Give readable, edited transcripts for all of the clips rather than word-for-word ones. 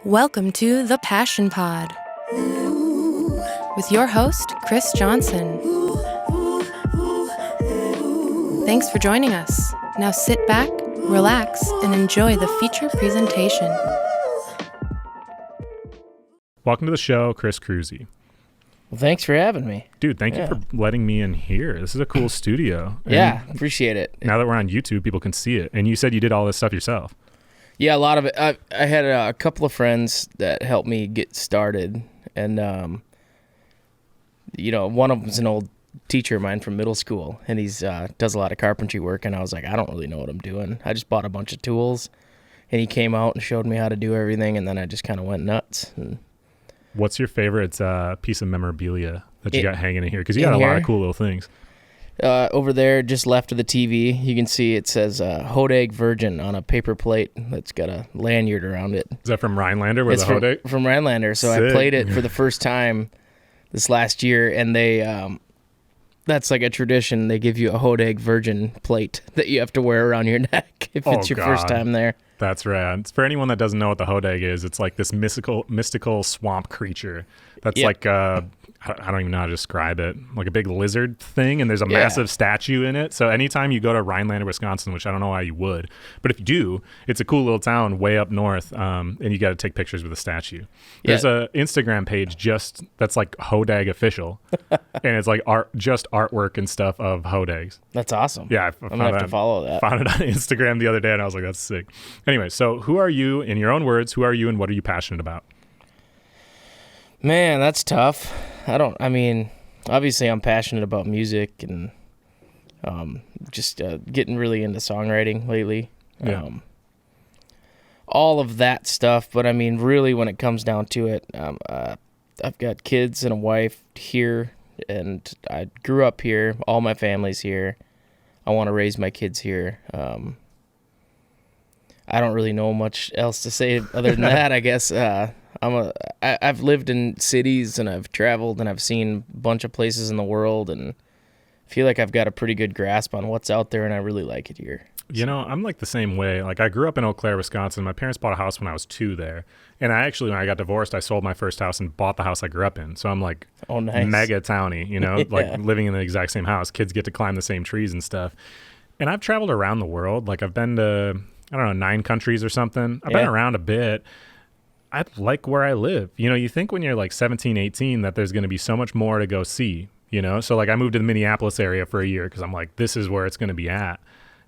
Welcome to The Passion Pod with your host, Chris Johnson. Thanks for joining us. Now sit back, relax, and enjoy the feature presentation. Welcome to the show, Chris Kroeze. Well, thanks for having me. Dude, thank you for letting me in here. This is a cool studio. Yeah, appreciate it. Now that we're on YouTube, people can see it. And you said you did all this stuff yourself. Yeah, a lot of it. I had a couple of friends that helped me get started. And, one of them's an old teacher of mine from middle school. And he's does a lot of carpentry work. And I was like, I don't really know what I'm doing. I just bought a bunch of tools. And he came out and showed me how to do everything. And then I just kind of went nuts. And what's your favorite piece of memorabilia that you got hanging in here? Because you got a lot of cool little things. Over there, just left of the TV, you can see it says Hodag Virgin on a paper plate that's got a lanyard around it. Is that from Rhinelander? It's from Rhinelander. So sick. I played it for the first time this last year, and they that's like a tradition. They give you a Hodag Virgin plate that you have to wear around your neck if it's your first time there. That's rad. For anyone that doesn't know what the Hodag is, it's like this mystical swamp creature that's like I don't even know how to describe it, like a big lizard thing, and there's a massive statue in it. So anytime you go to Rhinelander, Wisconsin, which I don't know why you would, but if you do, it's a cool little town way up north, and you got to take pictures with the statue. There's a Instagram page that's like Hodag official, and it's like artwork and stuff of Hodags. That's awesome. Yeah, I'm gonna have to follow that. Found it on Instagram the other day, and I was like, that's sick. Anyway, so who are you, in your own words? Who are you, and what are you passionate about? Man, that's tough. Obviously I'm passionate about music and just getting really into songwriting lately. Yeah. All of that stuff, but really when it comes down to it, I've got kids and a wife here, and I grew up here. All my family's here. I want to raise my kids here. I don't really know much else to say other than that, I guess. I've lived in cities, and I've traveled, and I've seen a bunch of places in the world, and feel like I've got a pretty good grasp on what's out there, and I really like it here. You know, I'm like the same way. Like, I grew up in Eau Claire, Wisconsin. My parents bought a house when I was 2 there. And I actually, when I got divorced, I sold my first house and bought the house I grew up in. So I'm like mega towny, like living in the exact same house. Kids get to climb the same trees and stuff. And I've traveled around the world. Like, I've been to, 9 countries or something. I've been around a bit. I like where I live. You think when you're like 17, 18 that there's going to be so much more to go see, So like I moved to the Minneapolis area for a year because I'm like, this is where it's going to be at.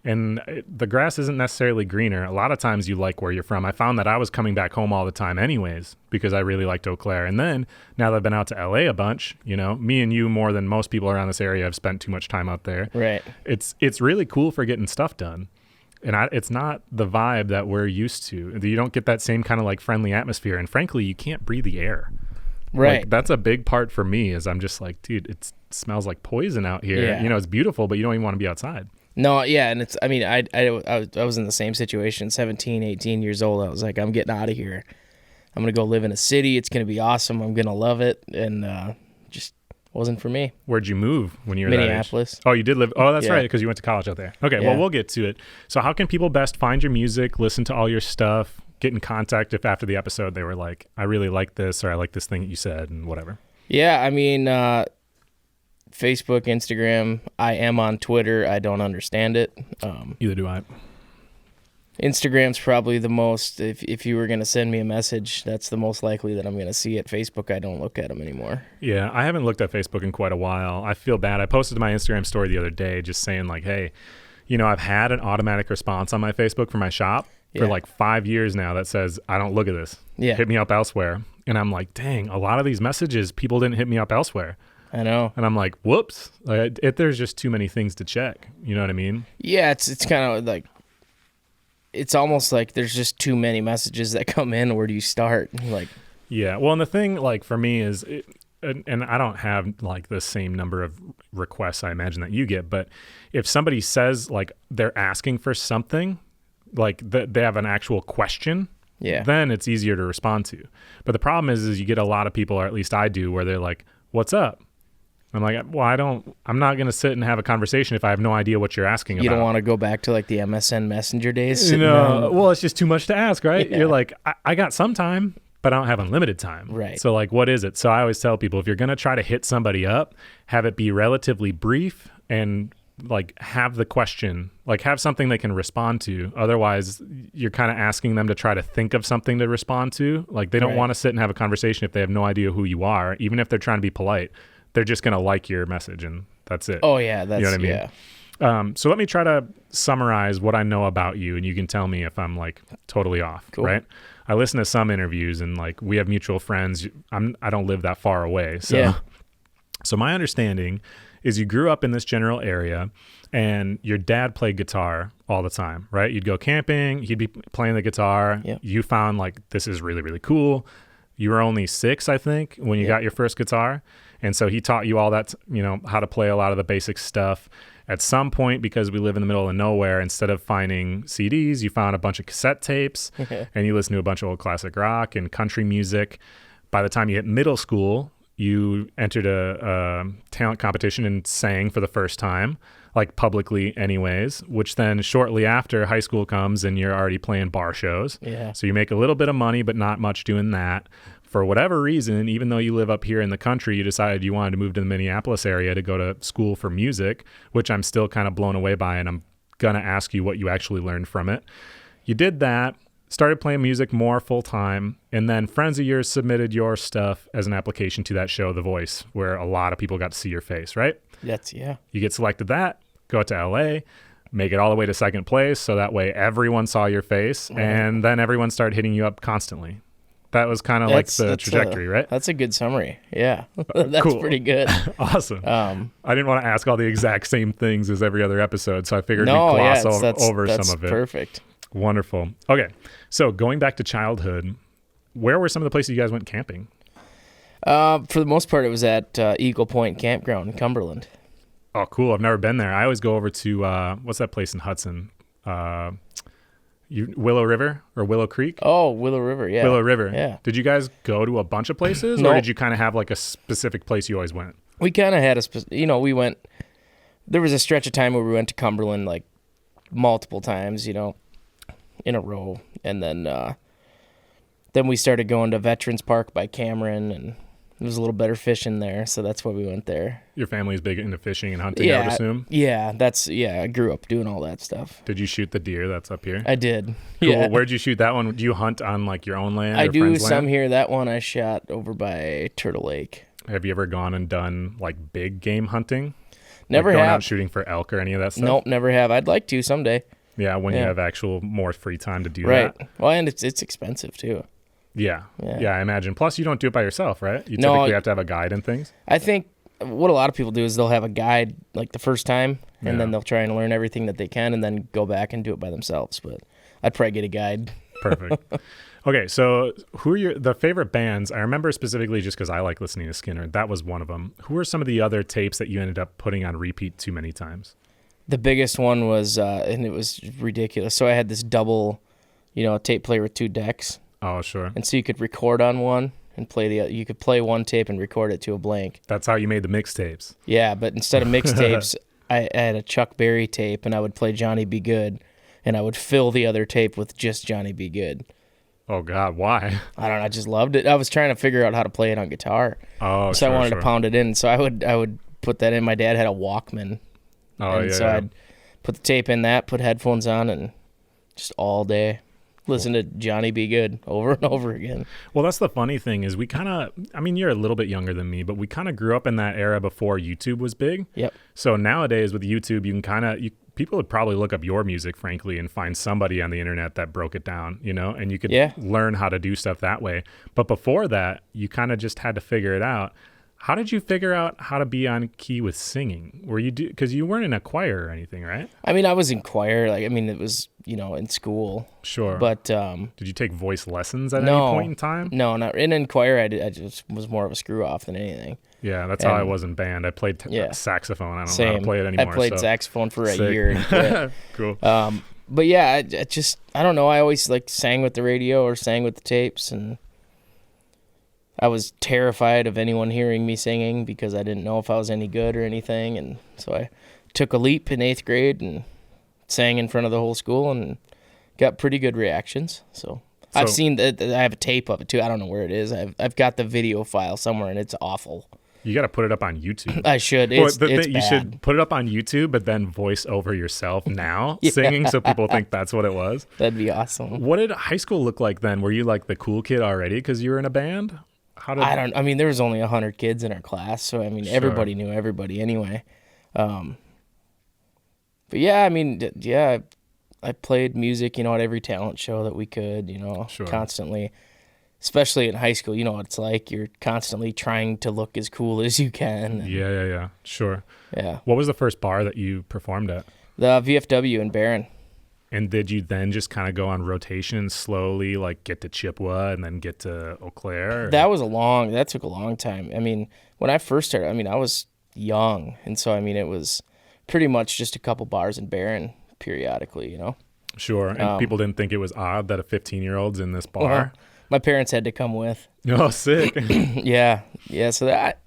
And the grass isn't necessarily greener. A lot of times you like where you're from. I found that I was coming back home all the time anyways because I really liked Eau Claire. And then now that I've been out to LA a bunch, me and you more than most people around this area have spent too much time out there. Right. It's really cool for getting stuff done. And it's not the vibe that we're used to. You don't get that same kind of like friendly atmosphere. And frankly, you can't breathe the air. Right. Like, that's a big part for me is I'm just like, dude, it smells like poison out here. Yeah. It's beautiful, but you don't even want to be outside. No, yeah. And I was in the same situation, 17, 18 years old. I was like, I'm getting out of here. I'm going to go live in a city. It's going to be awesome. I'm going to love it. And just wasn't for me. Where'd you move when you were Minneapolis. that age? Oh, you did live. Oh, that's right, because you went to college out there. Okay, well, we'll get to it. So how can people best find your music, listen to all your stuff, get in contact if after the episode they were like, I really like this, or I like this thing that you said, and whatever? Yeah, Facebook, Instagram. I am on Twitter. I don't understand it. Either do I. Instagram's probably the most, if you were going to send me a message, that's the most likely that I'm going to see it. Facebook, I don't look at them anymore. Yeah, I haven't looked at Facebook in quite a while. I feel bad. I posted my Instagram story the other day just saying like, hey, I've had an automatic response on my Facebook for my shop for like 5 years now that says, I don't look at this. Yeah. Hit me up elsewhere. And I'm like, dang, a lot of these messages, people didn't hit me up elsewhere. I know. And I'm like, whoops. There's just too many things to check. You know what I mean? Yeah, it's kind of like, it's almost like there's just too many messages that come in. Where do you start? Like, yeah. Well, and the thing, like, for me is, and I don't have like the same number of requests I imagine that you get, but if somebody says like they're asking for something, like they have an actual question, then it's easier to respond to. But the problem is you get a lot of people, or at least I do, where they're like, "What's up?" I'm like, well, I'm not going to sit and have a conversation if I have no idea what you're asking about. You don't want to go back to like the MSN Messenger days? Well, it's just too much to ask, right? Yeah. You're like, I got some time, but I don't have unlimited time. Right. So like, what is it? So I always tell people, if you're going to try to hit somebody up, have it be relatively brief and like have the question, like have something they can respond to. Otherwise, you're kind of asking them to try to think of something to respond to. Like they don't want to sit and have a conversation if they have no idea who you are, even if they're trying to be polite. They're just going to like your message and that's it. Oh, yeah. That's, you know what I mean? So let me try to summarize what I know about you, and you can tell me if I'm like totally off, right? I listen to some interviews, and like we have mutual friends. I don't live that far away. So my understanding is you grew up in this general area, and your dad played guitar all the time, right? You'd go camping, he'd be playing the guitar. Yep. You found like, this is really, really cool. You were only 6, I think, when you got your first guitar. And so he taught you all that, how to play a lot of the basic stuff. At some point, because we live in the middle of nowhere, instead of finding CDs, you found a bunch of cassette tapes and you listened to a bunch of old classic rock and country music. By the time you hit middle school, you entered a talent competition and sang for the first time, like publicly anyways, which then shortly after high school comes and you're already playing bar shows. Yeah. So you make a little bit of money, but not much doing that. For whatever reason, even though you live up here in the country, you decided you wanted to move to the Minneapolis area to go to school for music, which I'm still kind of blown away by, and I'm going to ask you what you actually learned from it. You did that, started playing music more full-time, and then friends of yours submitted your stuff as an application to that show, The Voice, where a lot of people got to see your face, right? You get selected that, go to LA, make it all the way to second place, so that way everyone saw your face, and then everyone started hitting you up constantly. That was kind of like the trajectory, right? That's a good summary. Yeah. That's pretty good. Awesome. I didn't want to ask all the exact same things as every other episode, so I figured we'd gloss over some of it. Perfect. Wonderful. Okay. So going back to childhood, where were some of the places you guys went camping? For the most part, it was at Eagle Point Campground in Cumberland. Oh, cool. I've never been there. I always go over to, what's that place in Hudson? Willow River or Willow Creek? Oh, Willow River, yeah. Willow River. Yeah. Did you guys go to a bunch of places, or did you kind of have like a specific place you always went? We kind of had we went, there was a stretch of time where we went to Cumberland like multiple times, in a row. And then we started going to Veterans Park by Cameron, and there was a little better fishing there, so that's why we went there. Your family's big into fishing and hunting, I would assume? Yeah, I grew up doing all that stuff. Did you shoot the deer that's up here? I did. Cool. Yeah. Where'd you shoot that one? Do you hunt on like your own land? I or do friends' some land? here. That one I shot over by Turtle Lake. Have you ever gone and done like big game hunting? Never like going have. out shooting for elk or any of that stuff? Nope, never have. I'd like to someday. Yeah, when you have actual more free time to do that. Right. Well, and it's expensive too. Yeah, I imagine. Plus, you don't do it by yourself, right? You typically have to have a guide and things. I think what a lot of people do is they'll have a guide like the first time, and then they'll try and learn everything that they can, and then go back and do it by themselves. But I'd probably get a guide. Perfect. Okay, so who are the favorite bands? I remember specifically just because I like listening to Skinner. That was one of them. Who are some of the other tapes that you ended up putting on repeat too many times? The biggest one was, and it was ridiculous. So I had this double, tape player with 2 decks. Oh, sure. And so you could record on one and play you could play one tape and record it to a blank. That's how you made the mixtapes. Yeah, but instead of mixtapes, I had a Chuck Berry tape, and I would play Johnny B. Good, and I would fill the other tape with just Johnny B. Good. Oh, God, why? I don't know, I just loved it. I was trying to figure out how to play it on guitar. Oh, so I wanted to pound it in, so I would put that in. My dad had a Walkman. I'd put the tape in that, put headphones on, and just all day listen to Johnny B. Good over and over again. Well, that's the funny thing is we kind of, you're a little bit younger than me, but we kind of grew up in that era before YouTube was big. Yep. So nowadays with YouTube, you can people would probably look up your music, frankly, and find somebody on the internet that broke it down, and you could learn how to do stuff that way. But before that, you kind of just had to figure it out. How did you figure out how to be on key with singing? Because you weren't in a choir or anything, right? I was in choir. It was, in school. Sure. But did you take voice lessons at any point in time? No, not in choir. I just was more of a screw off than anything. Yeah, that's how I was in band. I played saxophone. I don't know how to play it anymore. I played saxophone for a year. And quit. Cool. But yeah, I don't know. I always sang with the radio or sang with the tapes, and I was terrified of anyone hearing me singing because I didn't know if I was any good or anything. And so I took a leap in 8th grade and sang in front of the whole school and got pretty good reactions. So I've seen that. I have a tape of it too. I don't know where it is. I've got the video file somewhere, and it's awful. You got to put it up on YouTube. I should. It's bad. You should put it up on YouTube, but then voice over yourself now singing, so people think that's what it was. That'd be awesome. What did high school look like then? Were you like the cool kid already because you were in a band? I mean, there was only 100 kids in our class, so I mean, everybody knew everybody anyway. But yeah, I mean, yeah, I played music, you know, at every talent show that we could, you know, constantly. Especially in high school, you know what it's like. You're constantly trying to look as cool as you can. Yeah. Sure. Yeah. What was the first bar that you performed at? The VFW in Barron. And did you then just kind of go on rotation slowly, like get to Chippewa and then get to Eau Claire? Or? That took a long time. I mean, when I first started, I mean, I was young. And so, I mean, it was pretty much just a couple bars in Barron periodically, you know? Sure. And people didn't think it was odd that a 15-year-old's in this bar? My parents had to come with. Oh, sick. Yeah. So that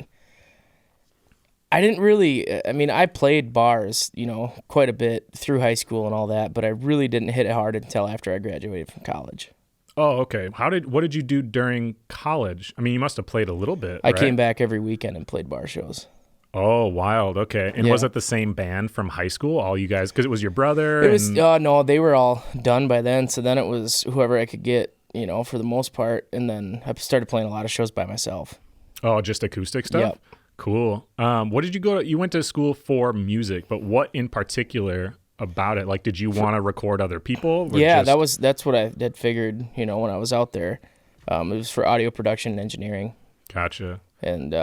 I didn't really. I mean, I played bars, you know, quite a bit through high school and all that, but I really didn't hit it hard until after I graduated from college. Oh, okay. What did you do during college? I mean, you must have played a little bit. I came back every weekend and played bar shows. Oh, wild. Okay. And was it the same band from high school? All you guys, because it was your brother? It was. No, they were all done by then. So then it was whoever I could get, you know, for the most part. And then I started playing a lot of shows by myself. Oh, just acoustic stuff? Yep. Cool. What did you go to? You went to school for music, but what in particular about it? Like, did you want to record other people? Yeah, that's what I had figured, you know, when I was out there. It was for audio production and engineering. Gotcha. And,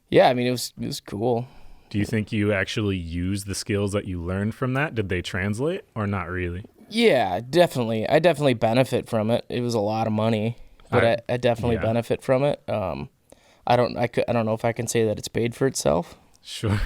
yeah, I mean, it was cool. Do you think you actually used the skills that you learned from that? Did they translate or not really? Yeah, definitely. I definitely benefit from it. It was a lot of money, but I definitely benefit from it. I don't know if I can say that it's paid for itself. Sure.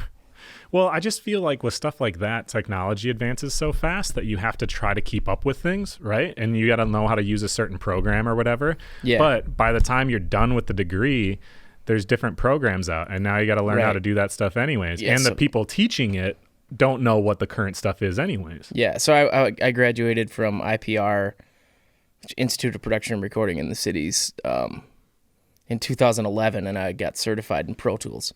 Well, I just feel like with stuff like that, technology advances so fast that you have to try to keep up with things, right? And you got to know how to use a certain program or whatever. Yeah. But by the time you're done with the degree, there's different programs out, and now you got to learn how to do that stuff anyways. Yeah, and the people teaching it don't know what the current stuff is anyways. Yeah, so I graduated from IPR, Institute of Production and Recording in the Cities, in 2011, and I got certified in Pro Tools.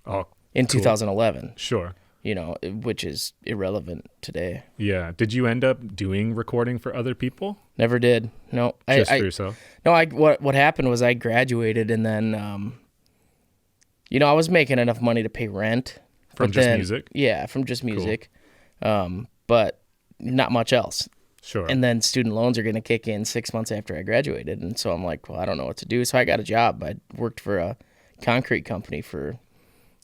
Oh, in 2011. Sure. You know, which is irrelevant today. Yeah. Did you end up doing recording for other people? Never did. No. Just for yourself? No, what happened was I graduated, and then, you know, I was making enough money to pay rent. From just music? Yeah, from just music. Cool. But not much else. Sure. And then student loans are going to kick in 6 months after I graduated. And so I'm like, well, I don't know what to do. So I got a job. I worked for a concrete company for,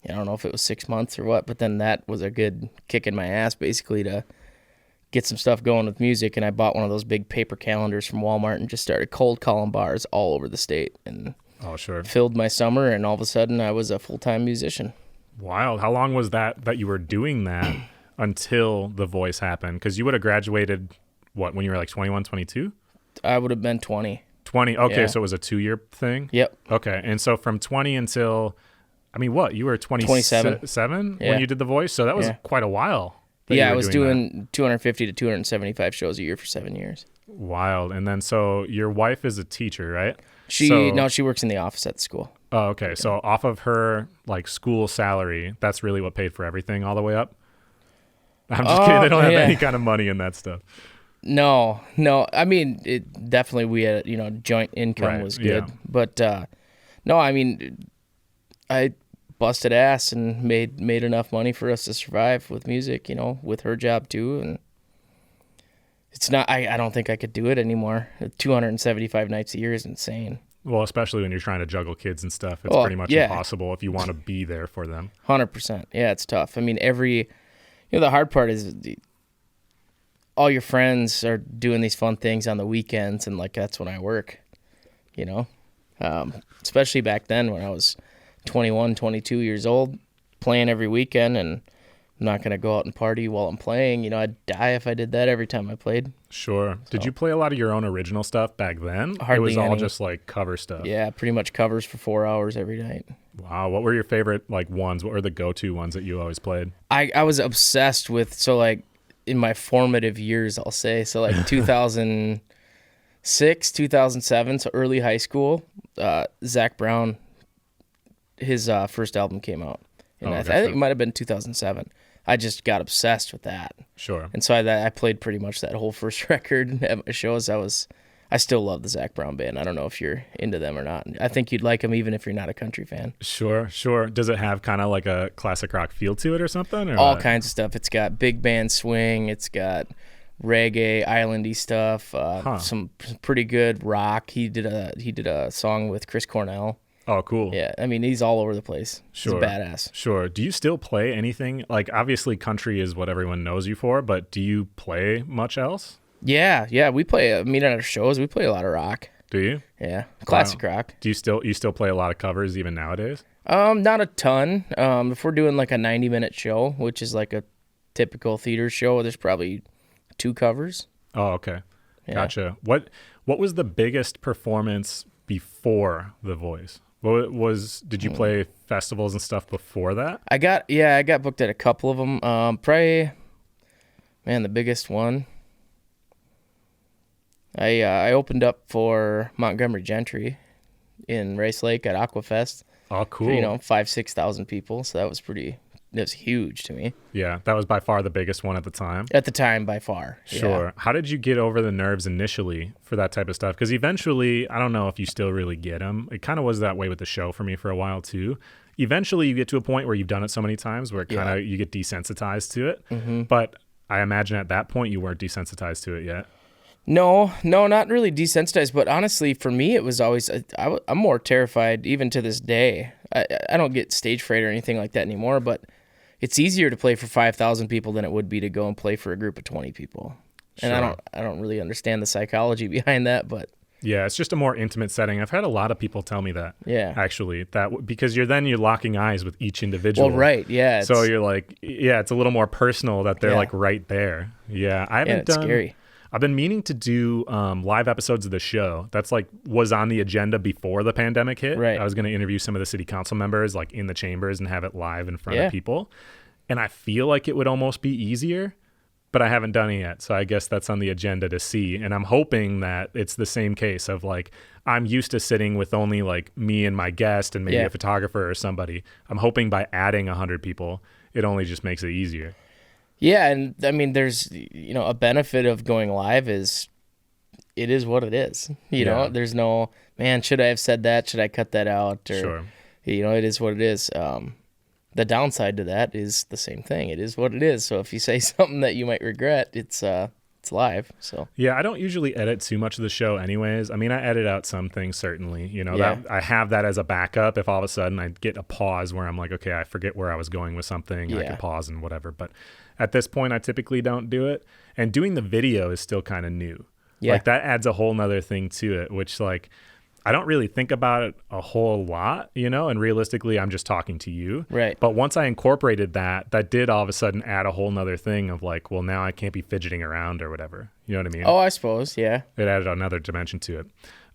I don't know if it was 6 months or what, but then that was a good kick in my ass basically to get some stuff going with music. And I bought one of those big paper calendars from Walmart and just started cold calling bars all over the state and filled my summer. And all of a sudden I was a full-time musician. Wild. How long was that you were doing that until The Voice happened? Because you would have graduated, what, when you were like 21, 22? I would have been 20. 20. Okay, yeah. So it was a 2-year thing? Yep. Okay, and so from 20 until, I mean, what? You were 27 when you did The Voice? So that was quite a while. Yeah, I was doing 250 to 275 shows a year for 7 years. Wild. And then so your wife is a teacher, right? She works in the office at the school. Oh, okay. So off of her like school salary, that's really what paid for everything all the way up? I'm just kidding. They don't have any kind of money in that stuff. No. I mean, it definitely, we had, you know, joint income was good. Yeah. But no, I mean, I busted ass and made enough money for us to survive with music, you know, with her job too. And it's not, I don't think I could do it anymore. 275 nights a year is insane. Well, especially when you're trying to juggle kids and stuff, it's pretty much impossible if you want to be there for them. 100%. Yeah, it's tough. I mean, the hard part is all your friends are doing these fun things on the weekends, and like that's when I work, you know, especially back then when I was 21, 22 years old, playing every weekend and I'm not going to go out and party while I'm playing. You know, I'd die if I did that every time I played. Sure. So. Did you play a lot of your own original stuff back then? Hardly It was all any. just like cover stuff. Yeah, pretty much covers for 4 hours every night. Wow. What were your favorite like ones? What were the go-to ones that you always played? I was obsessed with, so like in my formative years, I'll say, so like 2006, 2007, so early high school, Zach Brown, his first album came out. And I think it might have been 2007. I just got obsessed with that. Sure. And so I played pretty much that whole first record at my shows. I still love the Zach Brown Band. I don't know if you're into them or not. I think you'd like them even if you're not a country fan. Sure. Does it have kind of like a classic rock feel to it or something? Or all kinds of stuff. It's got big band swing. It's got reggae, islandy stuff. Some pretty good rock. He did a song with Chris Cornell. Oh, cool. Yeah, I mean, he's all over the place. Sure. He's a badass. Sure. Do you still play anything? Like, obviously, country is what everyone knows you for, but do you play much else? Yeah. We play. I mean, at our shows, we play a lot of rock. Do you? Yeah, classic rock. Do you still play a lot of covers even nowadays? Not a ton. If we're doing like a 90-minute show, which is like a typical theater show, there's probably 2 covers. Oh, okay. Yeah. Gotcha. What was the biggest performance before The Voice? Did you play festivals and stuff before that? I got booked at a couple of them. Probably, man, the biggest one. I opened up for Montgomery Gentry in Rice Lake at Aquafest. Oh, cool. For, 5,000-6,000 people. So that was huge to me. Yeah, that was by far the biggest one at the time. At the time, by far. Sure. Yeah. How did you get over the nerves initially for that type of stuff? Because eventually, I don't know if you still really get them. It kind of was that way with the show for me for a while too. Eventually, you get to a point where you've done it so many times where you get desensitized to it. Mm-hmm. But I imagine at that point you weren't desensitized to it yet. No, not really desensitized. But honestly, for me, it was always I'm more terrified even to this day. I don't get stage fright or anything like that anymore, but it's easier to play for 5,000 people than it would be to go and play for a group of 20 people. And sure. I don't really understand the psychology behind that, but yeah, it's just a more intimate setting. I've had a lot of people tell me that. Yeah. Actually, because you're locking eyes with each individual. Well, right, yeah. So you're like, it's a little more personal that they're like right there. Yeah, I haven't done. Scary. I've been meaning to do live episodes of the show. That's was on the agenda before the pandemic hit. Right. I was going to interview some of the city council members like in the chambers and have it live in front of people. And I feel like it would almost be easier, but I haven't done it yet. So I guess that's on the agenda to see. And I'm hoping that it's the same case of I'm used to sitting with only me and my guest and maybe a photographer or somebody. I'm hoping by adding 100 people, it only just makes it easier. Yeah, and I mean, there's a benefit of going live is it is what it is. You know, there's no, man, should I have said that? Should I cut that out? Or, sure. It is what it is. The downside to that is the same thing. It is what it is. So if you say something that you might regret, it's live. So yeah, I don't usually edit too much of the show anyways. I mean, I edit out some things certainly, that I have that as a backup. If all of a sudden I get a pause where I'm like, okay, I forget where I was going with something, I can pause and whatever. But at this point, I typically don't do it. And doing the video is still kind of new. Yeah. That adds a whole nother thing to it, which I don't really think about it a whole lot, and realistically, I'm just talking to you. Right. But once I incorporated that did all of a sudden add a whole nother thing of well, now I can't be fidgeting around or whatever. You know what I mean? Oh, I suppose. Yeah. It added another dimension to it.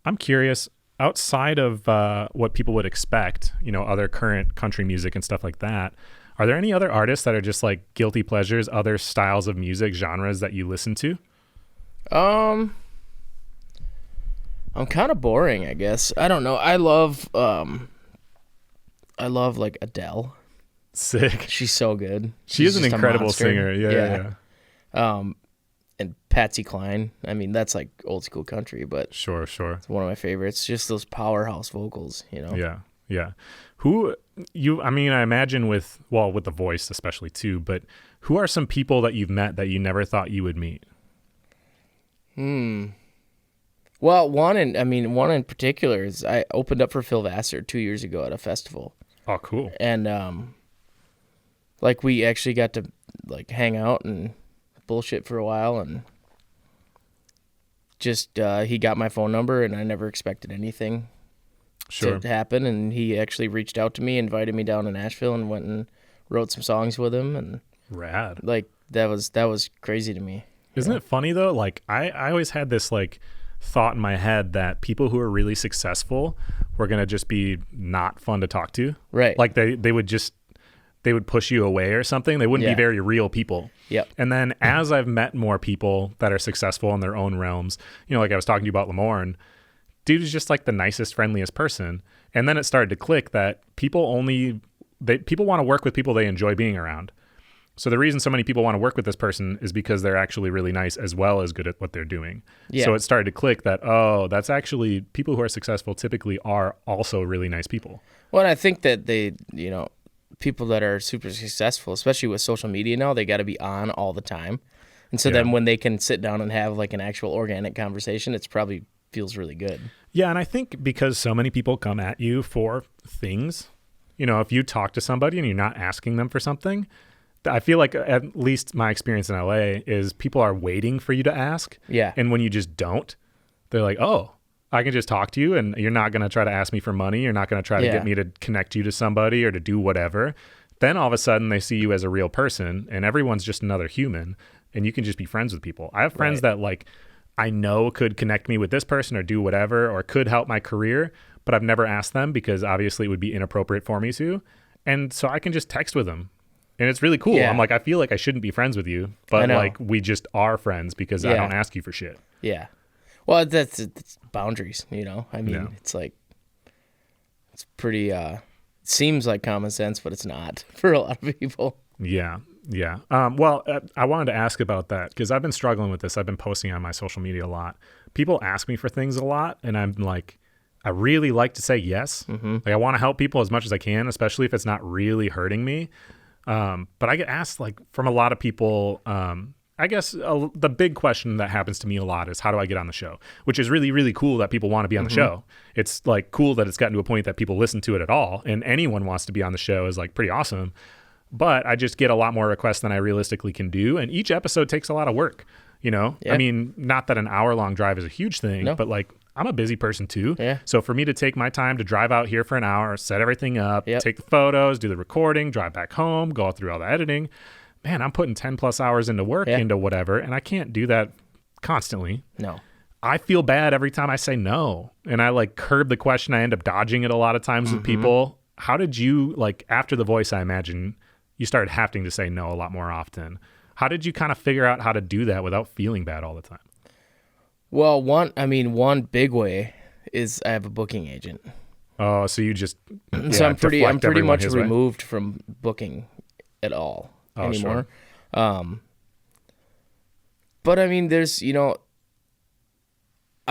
I'm curious, outside of what people would expect, other current country music and stuff like that, are there any other artists that are just guilty pleasures, other styles of music, genres that you listen to? I'm kind of boring, I guess. I don't know. I love Adele. Sick. She's so good. She is an incredible singer. Yeah. And Patsy Cline. I mean, that's old school country, but sure. It's one of my favorites. Just those powerhouse vocals, Yeah. I imagine with The Voice especially too, but who are some people that you've met that you never thought you would meet? Well, one in particular is I opened up for Phil Vassar 2 years ago at a festival. Oh, cool. And we actually got to hang out and bullshit for a while, and just he got my phone number, and I never expected anything to happen, and he actually reached out to me, invited me down to Nashville, and went and wrote some songs with him, and Rad. Like that was crazy to me. Isn't it funny though? Like I always had this like thought in my head that people who are really successful were going to just be not fun to talk to. Right. Like they would push you away or something. They wouldn't be very real people. Yep. And then as I've met more people that are successful in their own realms, you know, like I was talking to you about Lamorne, dude is just like the nicest, friendliest person. And then it started to click that people want to work with people they enjoy being around. So the reason so many people want to work with this person is because they're actually really nice as well as good at what they're doing. Yeah. So it started to click that, oh, that's actually people who are successful typically are also really nice people. Well, and I think that they, you know, people that are super successful, especially with social media now, they got to be on all the time. And so then when they can sit down and have like an actual organic conversation, it's probably feels really good. Yeah. And I think because so many people come at you for things, you know, if you talk to somebody and you're not asking them for something, I feel like at least my experience in LA is people are waiting for you to ask. Yeah. And when you just don't, they're like, oh, I can just talk to you and you're not going to try to ask me for money. You're not going to try to get me to connect you to somebody or to do whatever. Then all of a sudden they see you as a real person and everyone's just another human and you can just be friends with people. I have friends that like I know could connect me with this person or do whatever or could help my career, but I've never asked them because obviously it would be inappropriate for me to. And so I can just text with them. And it's really cool. Yeah. I'm like, I feel like I shouldn't be friends with you, but like we just are friends because I don't ask you for shit. Yeah. Well, it's boundaries, you know? I mean, it's like, it's pretty, it seems like common sense, but it's not for a lot of people. Yeah. Yeah. Well, I wanted to ask about that because I've been struggling with this. I've been posting on my social media a lot. People ask me for things a lot and I'm like, I really like to say yes. Mm-hmm. Like I want to help people as much as I can, especially if it's not really hurting me. But I get asked like from a lot of people, I guess the big question that happens to me a lot is how do I get on the show, which is really, really cool that people want to be on the show. It's like cool that it's gotten to a point that people listen to it at all and anyone wants to be on the show is like pretty awesome. But I just get a lot more requests than I realistically can do. And each episode takes a lot of work, you know? Yeah. I mean, not that an hour-long drive is a huge thing, but like I'm a busy person too. Yeah. So for me to take my time to drive out here for an hour, set everything up, take the photos, do the recording, drive back home, go through all the editing, man, I'm putting 10 plus hours into work, into whatever. And I can't do that constantly. No. I feel bad every time I say no. And I like curb the question. I end up dodging it a lot of times with people. How did you, like after The Voice, I imagine you started having to say no a lot more often. How did you kind of figure out how to do that without feeling bad all the time? Well, one big way is I have a booking agent. Oh, so you just so I'm pretty much removed from booking at all anymore. Sure. But I mean, there's I'm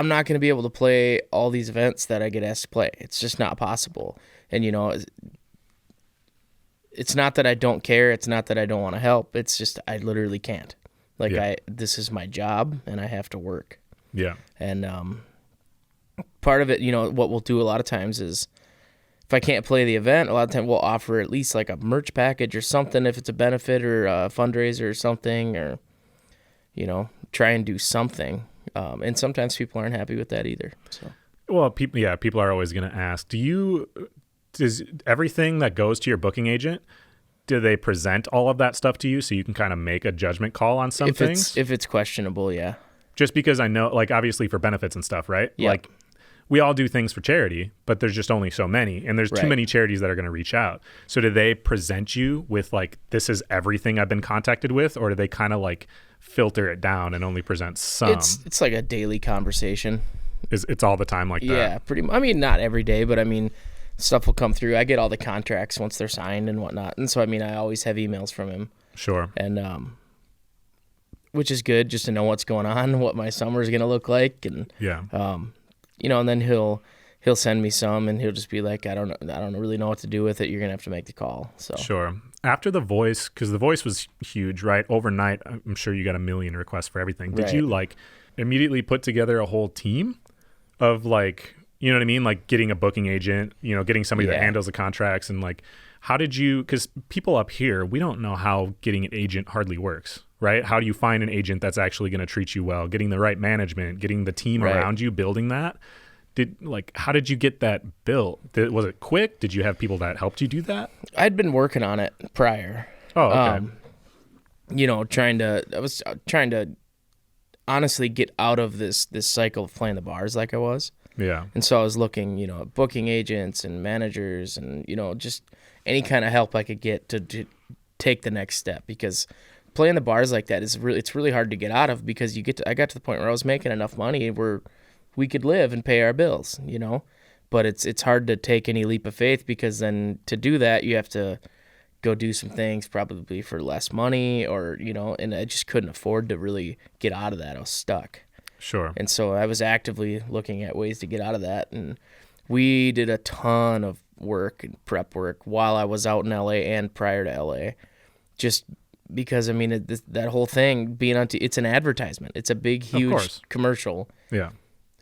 not going to be able to play all these events that I get asked to play. It's just not possible. And it's not that I don't care. It's not that I don't want to help. It's just I literally can't. Like this is my job, and I have to work. Yeah. And part of it, what we'll do a lot of times is if I can't play the event, a lot of times we'll offer at least like a merch package or something if it's a benefit or a fundraiser or something, or, try and do something. And sometimes people aren't happy with that either. So. Well, people are always going to ask, does everything that goes to your booking agent, do they present all of that stuff to you so you can kind of make a judgment call on some things? If it's questionable, yeah. Just because I know, like, obviously for benefits and stuff, right? Yeah. Like, we all do things for charity, but there's just only so many, and there's too many charities that are going to reach out. So do they present you with, like, this is everything I've been contacted with, or do they kind of, like, filter it down and only present some? It's like a daily conversation. It's all the time like that? Yeah, pretty much. I mean, not every day, but I mean, stuff will come through. I get all the contracts once they're signed and whatnot, and so, I mean, I always have emails from him. Sure. And, which is good just to know what's going on, what my summer is going to look like. And, and then he'll send me some and he'll just be like, I don't really know what to do with it. You're going to have to make the call. So sure. After The Voice, because The Voice was huge, right? Overnight, I'm sure you got a million requests for everything. Did you like immediately put together a whole team of like, you know what I mean? Like getting a booking agent, getting somebody that handles the contracts, and like, how did you, because people up here, we don't know how getting an agent hardly works. Right? How do you find an agent that's actually going to treat you well? Getting the right management, getting the team around you, building that. How did you get that built? Was it quick? Did you have people that helped you do that? I'd been working on it prior. Oh, okay. I was trying to honestly get out of this cycle of playing the bars like I was. Yeah. And so I was looking, at booking agents and managers and, just any kind of help I could get to take the next step, because playing the bars like that it's really hard to get out of, because I got to the point where I was making enough money where we could live and pay our bills, but it's hard to take any leap of faith, because then to do that, you have to go do some things probably for less money, or, and I just couldn't afford to really get out of that. I was stuck. Sure. And so I was actively looking at ways to get out of that. And we did a ton of work and prep work while I was out in LA and prior to LA, just because, that whole thing being it's an advertisement. It's a big, huge commercial. Yeah.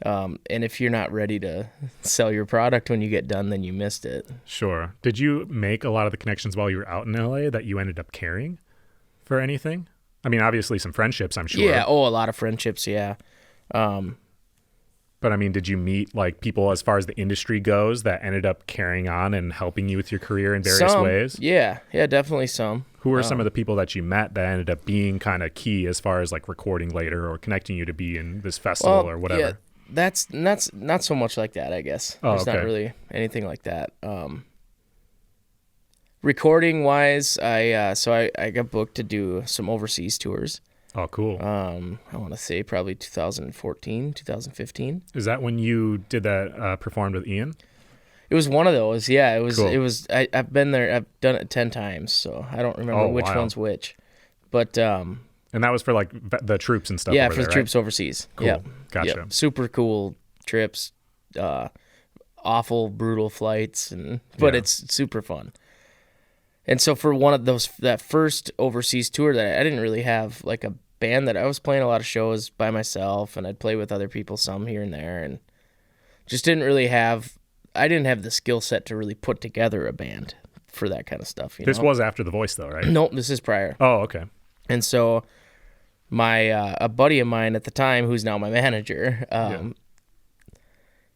And if you're not ready to sell your product when you get done, then you missed it. Sure. Did you make a lot of the connections while you were out in LA that you ended up carrying for anything? Obviously some friendships, I'm sure. Yeah. Oh, a lot of friendships. Yeah. But did you meet like people as far as the industry goes that ended up carrying on and helping you with your career in various ways? Yeah, definitely some. Who were some of the people that you met that ended up being kind of key as far as like recording later or connecting you to be in this festival or whatever? Yeah, that's not so much like that, I guess. There's not really anything like that. Recording wise, I got booked to do some overseas tours. Oh, cool. I want to say probably 2014, 2015. Is that when you did that, performed with Ian? It was one of those. Yeah, it was. Cool. It was. I've been there. I've done it 10 times, so I don't remember which one's which. But and that was for like the troops and stuff. Yeah, over for there, the troops overseas. Cool. Yep. Gotcha. Yep. Super cool trips. Awful, brutal flights, but it's super fun. And so for one of those, that first overseas tour, that I didn't really have like a band. That I was playing a lot of shows by myself, and I'd play with other people some here and there, and just didn't really have. I didn't have the skill set to really put together a band for that kind of stuff. This was after The Voice, though, right? Nope, this is prior. Oh, okay. And so my a buddy of mine at the time, who's now my manager,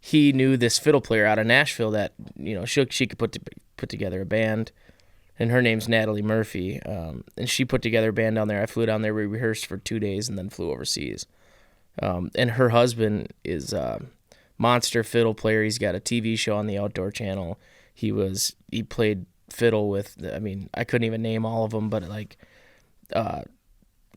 he knew this fiddle player out of Nashville that she could put together a band. And her name's Natalie Murphy, and she put together a band down there. I flew down there, we rehearsed for 2 days, and then flew overseas. And her husband is a monster fiddle player. He's got a TV show on the Outdoor Channel. He played fiddle with, I couldn't even name all of them, but like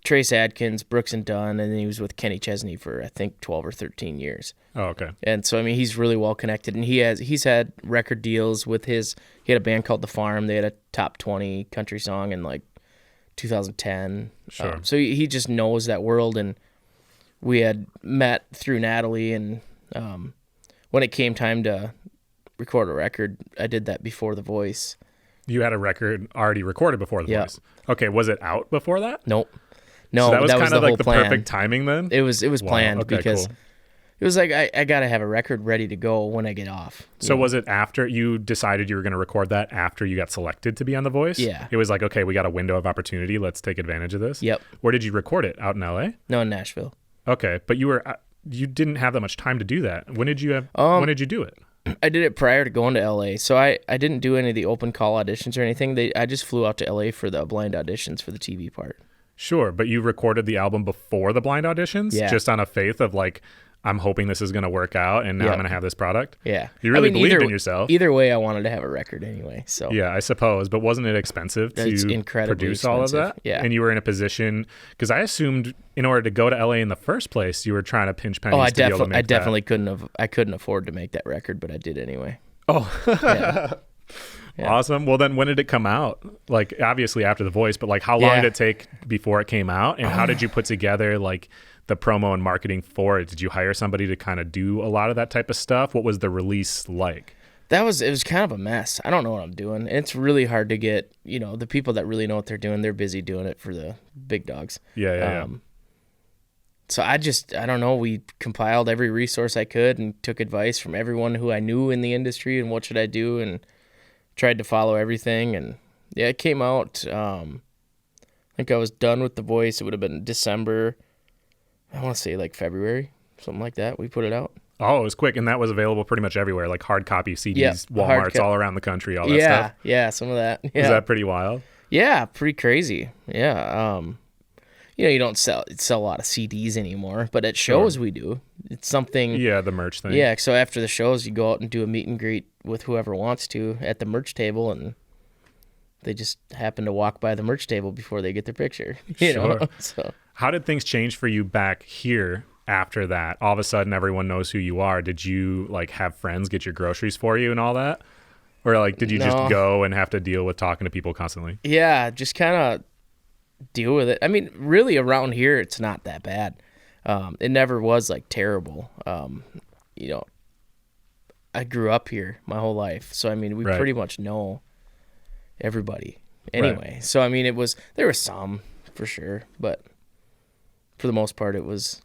Trace Adkins, Brooks and Dunn, and then he was with Kenny Chesney for I think 12 or 13 years. Oh, okay. And so he's really well connected, and he's had record deals with he had a band called The Farm. They had a top 20 country song in like 2010. Sure. So he just knows that world, and we had met through Natalie, and when it came time to record a record, I did that before The Voice. You had a record already recorded before The Voice. Okay, was it out before that? Nope. No, so that was kind the of like whole the plan. perfect timing then? It was planned because cool. It was like I got to have a record ready to go when I get off. So was it after you decided you were going to record that after you got selected to be on The Voice? Yeah. It was like, okay, we got a window of opportunity. Let's take advantage of this. Yep. Where did you record it? Out in LA? No, in Nashville. Okay, but you didn't have that much time to do that. When did you do it? I did it prior to going to LA. So I didn't do any of the open call auditions or anything. I just flew out to LA for the blind auditions for the TV part. Sure, but you recorded the album before the blind auditions? Yeah. Just on a faith of like, I'm hoping this is going to work out, and now I'm going to have this product? Yeah. You really believed in yourself. Either way, I wanted to have a record anyway. So yeah, I suppose. But wasn't it expensive to produce all of that? Yeah. And you were in a position, because I assumed in order to go to LA in the first place, you were trying to pinch pennies to be able to make I definitely couldn't afford to make that record, but I did anyway. Oh. Yeah. Yeah. Awesome. Well, then when did it come out? Like, obviously after The Voice, but like how long did it take before it came out? And how did you put together like the promo and marketing for it? Did you hire somebody to kind of do a lot of that type of stuff? What was the release like? It was kind of a mess. I don't know what I'm doing. It's really hard to get, the people that really know what they're doing. They're busy doing it for the big dogs. Yeah. So I don't know. We compiled every resource I could and took advice from everyone who I knew in the industry and what should I do, and tried to follow everything. And yeah, it came out. I think I was done with The Voice. It would have been December. I want to say like February, something like that. We put it out. Oh, it was quick, and that was available pretty much everywhere, like hard copy CDs, Walmarts all around the country, all that stuff. Yeah, some of that. Yeah. Was that pretty wild? Yeah, pretty crazy. Yeah. you don't sell a lot of CDs anymore, but at shows we do. It's something. Yeah, the merch thing. Yeah, so after the shows, you go out and do a meet and greet with whoever wants to at the merch table, and they just happen to walk by the merch table before they get their picture. You know? So how did things change for you back here after that? All of a sudden, everyone knows who you are. Did you like have friends get your groceries for you and all that? Or like, did you just go and have to deal with talking to people constantly? Yeah, just kind of deal with it. I mean, really around here, it's not that bad. It never was like terrible. You know, I grew up here my whole life. So, I mean, we pretty much know everybody anyway. Right. So, I mean, there was some for sure, but for the most part, it was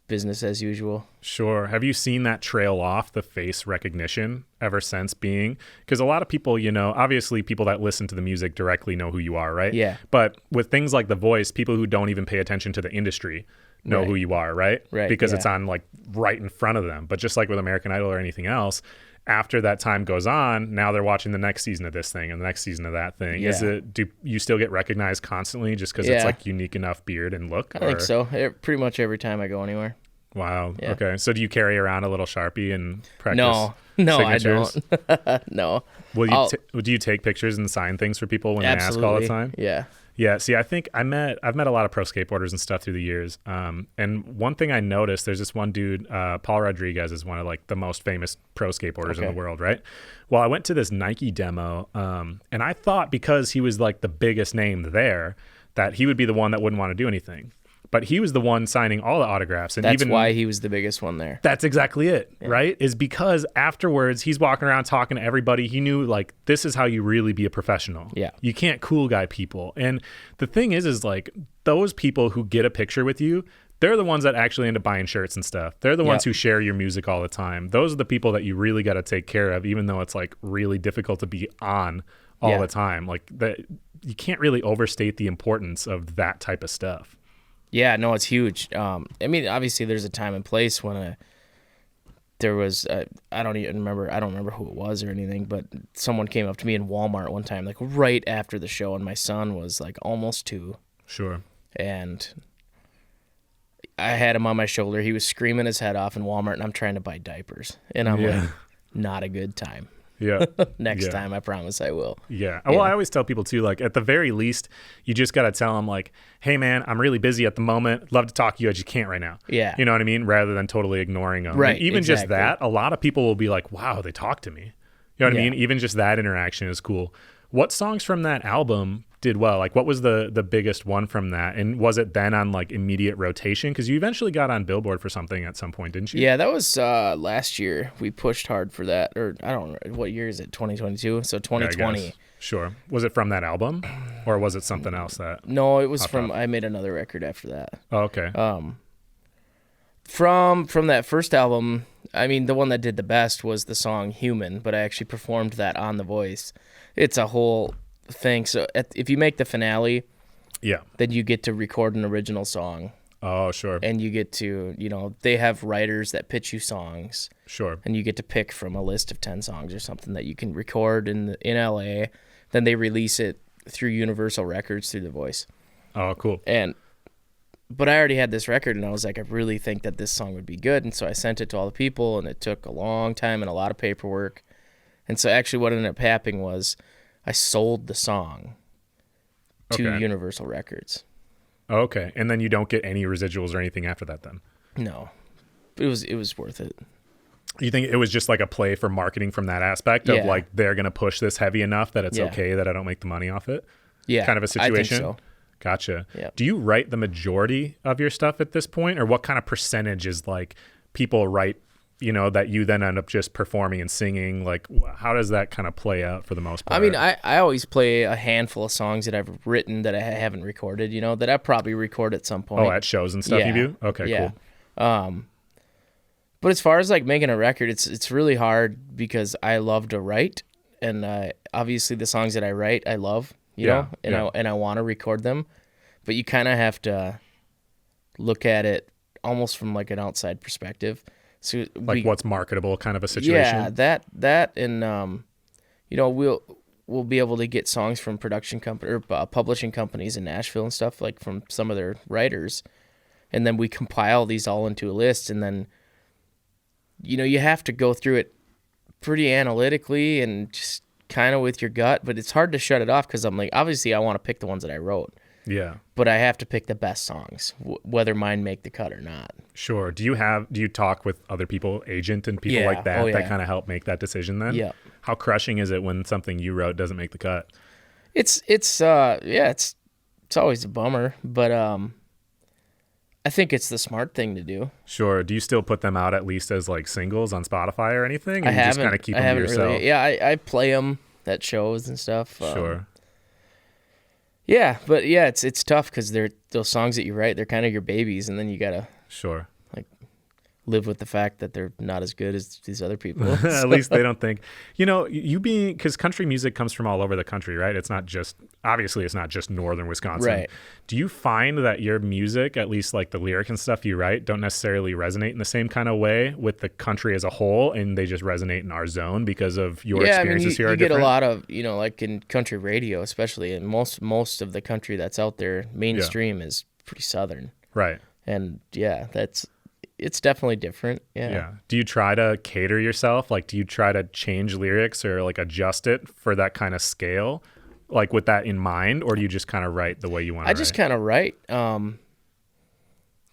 business as usual. Sure. Have you seen that trail off, the face recognition, ever since being? Because a lot of people, you know, obviously people that listen to the music directly know who you are, right? Yeah. But with things like The Voice, people who don't even pay attention to the industry know who you are, right? Right. Because it's on like right in front of them. But just like with American Idol or anything else, after that time goes on, now they're watching the next season of this thing and the next season of that thing. Yeah. Do you still get recognized constantly just because it's like unique enough beard and look? I think so. Pretty much every time I go anywhere. Wow. Yeah. Okay. So do you carry around a little Sharpie and practice? No, signatures? I don't. No. Do you take pictures and sign things for people when they ask all the time? Yeah. Yeah. See, I think I've met a lot of pro skateboarders and stuff through the years. And one thing I noticed, there's this one dude, Paul Rodriguez is one of like the most famous pro skateboarders in the world, right? Well, I went to this Nike demo, and I thought because he was like the biggest name there, that he would be the one that wouldn't want to do anything. But he was the one signing all the autographs. And that's why he was the biggest one there. That's exactly it, right? Is because afterwards he's walking around talking to everybody. He knew like, this is how you really be a professional. Yeah. You can't cool guy people. And the thing is like those people who get a picture with you, they're the ones that actually end up buying shirts and stuff. They're the ones who share your music all the time. Those are the people that you really got to take care of, even though it's like really difficult to be on all the time. Like that, you can't really overstate the importance of that type of stuff. Yeah, no, it's huge. I mean, obviously, there's a time and place when there was I don't remember who it was or anything, but someone came up to me in Walmart one time, like right after the show, and my son was like almost 2. Sure. And I had him on my shoulder. He was screaming his head off in Walmart, and I'm trying to buy diapers, and I'm like, not a good time. Yeah. Next time, I promise I will. Yeah. Well, I always tell people too, like at the very least, you just got to tell them like, hey man, I'm really busy at the moment. Love to talk to you. I just can't right now. Yeah. You know what I mean? Rather than totally ignoring them. Right. And even just that, a lot of people will be like, wow, they talked to me. You know what I mean? Even just that interaction is cool. What songs from that album did well? Like what was the biggest one from that? And was it then on like immediate rotation? Because you eventually got on Billboard for something at some point, didn't you? Yeah, that was last year. We pushed hard for that. Or I don't know, what year is it? 2022? So 2020. Yeah, sure. Was it from that album? Or was it something else that? No, it was from, I made another record after that. Oh, okay. From that first album, I mean, the one that did the best was the song Human, but I actually performed that on The Voice. It's a whole thing. So if you make the finale, then you get to record an original song. Oh, sure. And you get to, you know, they have writers that pitch you songs. Sure. And you get to pick from a list of 10 songs or something that you can record in LA. Then they release it through Universal Records through The Voice. Oh, cool. But I already had this record, and I was like, I really think that this song would be good. And so I sent it to all the people, and it took a long time and a lot of paperwork. And so actually what ended up happening was I sold the song to Universal Records. Okay. And then you don't get any residuals or anything after that then? No. But it was worth it. You think it was just like a play for marketing from that aspect of like they're going to push this heavy enough that it's okay that I don't make the money off it? Yeah. Kind of a situation? I think so. Gotcha. Yeah. Do you write the majority of your stuff at this point, or what kind of percentage is like people write, you know, that you then end up just performing and singing? Like, how does that kind of play out for the most part? I mean, I always play a handful of songs that I've written that I haven't recorded, you know, that I probably record at some point. Oh, at shows and stuff you do? Okay, cool. But as far as like making a record, it's really hard because I love to write, and obviously the songs that I write, I love. You know, and I want to record them, but you kind of have to look at it almost from like an outside perspective. So like what's marketable kind of a situation. Yeah, that and you know, we'll be able to get songs from production company or publishing companies in Nashville and stuff, like from some of their writers, and then we compile these all into a list, and then you have to go through it pretty analytically and just kind of with your gut, but it's hard to shut it off because I'm like, obviously I want to pick the ones that I wrote. Yeah. But I have to pick the best songs, whether mine make the cut or not. Sure. Do you talk with other people, agent and people like that, that kind of help make that decision then? Yeah. How crushing is it when something you wrote doesn't make the cut? It's always a bummer, but I think it's the smart thing to do. Sure. Do you still put them out at least as like singles on Spotify or anything? Or you just kind of keep them to yourself? Really, I play them at shows and stuff. Sure. Yeah, but yeah, it's tough because they're those songs that you write. They're kind of your babies, and then you gotta live with the fact that they're not as good as these other people. At least they don't think, because country music comes from all over the country, right? It's not just northern Wisconsin. Right. Do you find that your music, at least like the lyric and stuff you write, don't necessarily resonate in the same kind of way with the country as a whole, and they just resonate in our zone because of your experiences here are different? You get a lot of, like in country radio especially, and most of the country that's out there mainstream is pretty southern. Right. And yeah, it's definitely different. Yeah. Do you try to cater yourself? Like, do you try to change lyrics or like adjust it for that kind of scale, like with that in mind, or do you just kind of write the way you want to write? I just kind of write.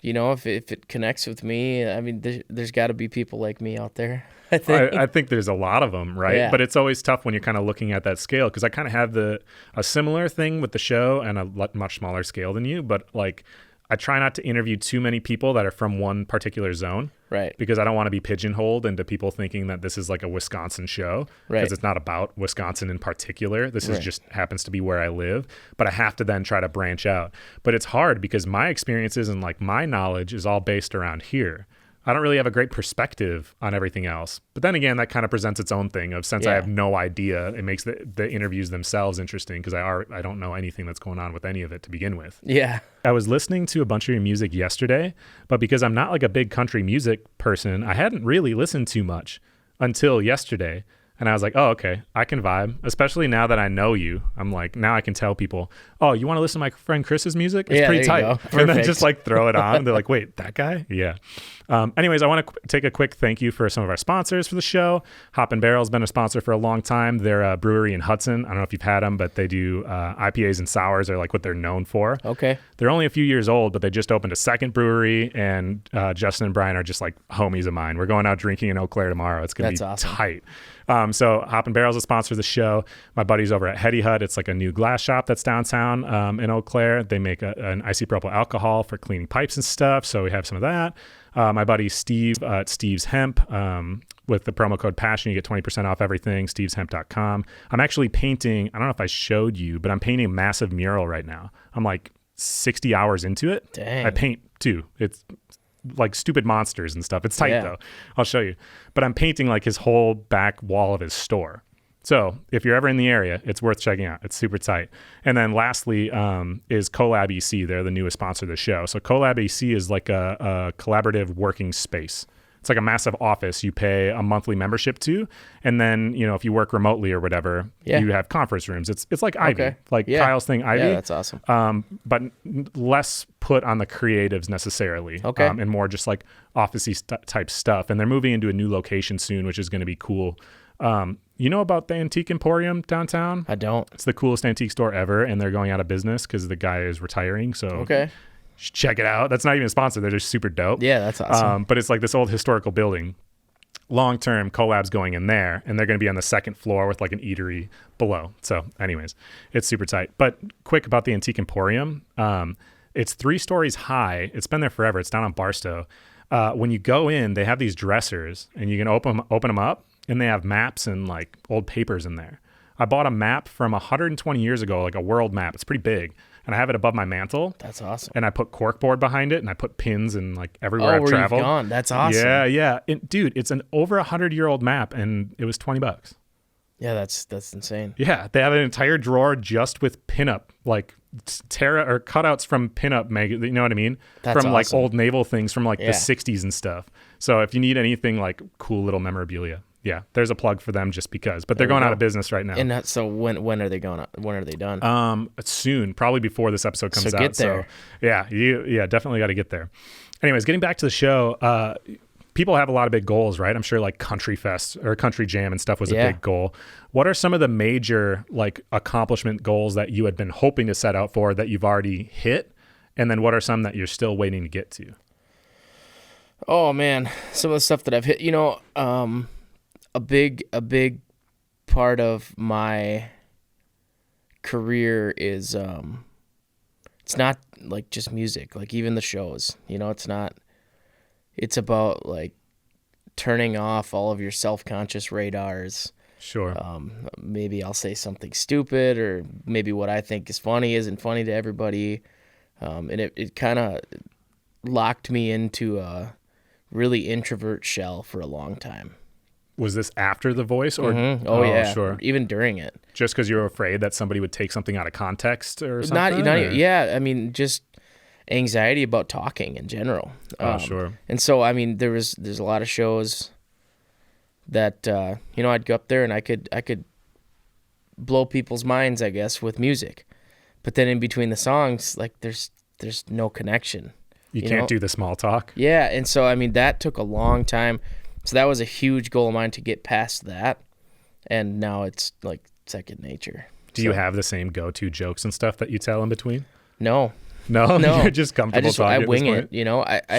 If it connects with me, I mean, there's got to be people like me out there. I think there's a lot of them, right? Yeah. But it's always tough when you're kind of looking at that scale, because I kind of have a similar thing with the show and a much smaller scale than you, but like, I try not to interview too many people that are from one particular zone. Right. Because I don't want to be pigeonholed into people thinking that this is like a Wisconsin show. Right. Because it's not about Wisconsin in particular. This is just happens to be where I live. But I have to then try to branch out. But it's hard because my experiences and like my knowledge is all based around here. I don't really have a great perspective on everything else. But then again, that kind of presents its own thing of since I have no idea, it makes the interviews themselves interesting because I don't know anything that's going on with any of it to begin with. Yeah. I was listening to a bunch of your music yesterday, but because I'm not like a big country music person, I hadn't really listened to much until yesterday. And I was like, oh, okay, I can vibe, especially now that I know you. I'm like, now I can tell people, oh, you want to listen to my friend Chris's music? It's pretty tight. And then just like throw it on. They're like, wait, that guy? Yeah. Anyways, I want to take a quick thank you for some of our sponsors for the show. Hop and Barrel's been a sponsor for a long time. They're a brewery in Hudson. I don't know if you've had them, but they do IPAs and sours are like what they're known for. Okay. They're only a few years old, but they just opened a second brewery, and Justin and Brian are just like homies of mine. We're going out drinking in Eau Claire tomorrow. It's going to be awesome. tight. So Hop and Barrel's a sponsor of the show. My buddies over at Heady Hut, it's like a new glass shop that's downtown in Eau Claire. They make an isopropyl alcohol for cleaning pipes and stuff. So we have some of that. My buddy Steve at Steve's Hemp, with the promo code PASSION, you get 20% off everything, steveshemp.com. I'm actually painting, I don't know if I showed you, but I'm painting a massive mural right now. I'm like 60 hours into it. Dang. I paint too. It's like stupid monsters and stuff. It's tight though. I'll show you. But I'm painting like his whole back wall of his store. So if you're ever in the area, it's worth checking out. It's super tight. And then lastly is Collab EC. They're the newest sponsor of the show. So Collab EC is like a collaborative working space. It's like a massive office you pay a monthly membership to. And then, if you work remotely or whatever, you have conference rooms. It's like Ivy, like Kyle's thing, Ivy. Yeah, that's awesome. But less put on the creatives necessarily. Okay. And more just like office-y type stuff. And they're moving into a new location soon, which is going to be cool. You know about the Antique Emporium downtown? I don't. It's the coolest antique store ever, and they're going out of business because the guy is retiring. So check it out. That's not even a sponsor. They're just super dope. Yeah, that's awesome. But it's like this old historical building. Long term, Collab's going in there, and they're going to be on the second floor with like an eatery below. So anyways, it's super tight. But quick about the Antique Emporium. It's 3 stories high. It's been there forever. It's down on Barstow. When you go in, they have these dressers, and you can open them up, and they have maps and like old papers in there. I bought a map from 120 years ago, like a world map. It's pretty big. And I have it above my mantle. That's awesome. And I put corkboard behind it, and I put pins and like everywhere I've where traveled. You've gone. That's awesome. Yeah. Dude, it's an over 100-year-old map, and it was $20. Yeah, that's insane. Yeah, they have an entire drawer just with pinup, like or cutouts from pinup magazine. You know what I mean? That's from like awesome. old naval things from like the 60s and stuff. So if you need anything like cool little memorabilia, Yeah, there's a plug for them just because, but they're going out of business right now. And so when are they going? When are they done? Soon, probably before this episode comes out. Get there. So yeah, definitely got to get there. Anyways, getting back to the show, people have a lot of big goals, right? I'm sure like Country Fest or Country Jam and stuff was a big goal. What are some of the major like accomplishment goals that you had been hoping to set out for that you've already hit? And then what are some that you're still waiting to get to? Oh man, some of the stuff that I've hit, a big part of my career is it's not like just music, like even the shows, it's about like turning off all of your self-conscious radars. Sure. Maybe I'll say something stupid, or maybe what I think is funny isn't funny to everybody. And it kind of locked me into a really introvert shell for a long time. Was this after The Voice? Or Oh yeah, sure. Even during it. Just because you were afraid that somebody would take something out of context or something? Yeah, I mean, just anxiety about talking in general. Sure. And so, I mean, there's a lot of shows that I'd go up there and I could blow people's minds, I guess, with music, but then in between the songs, like there's no connection. You can't do the small talk. Yeah, and so I mean that took a long time. So that was a huge goal of mine to get past that, and now it's like second nature. Do you have the same go-to jokes and stuff that you tell in between? No. You're just comfortable talking. I wing it.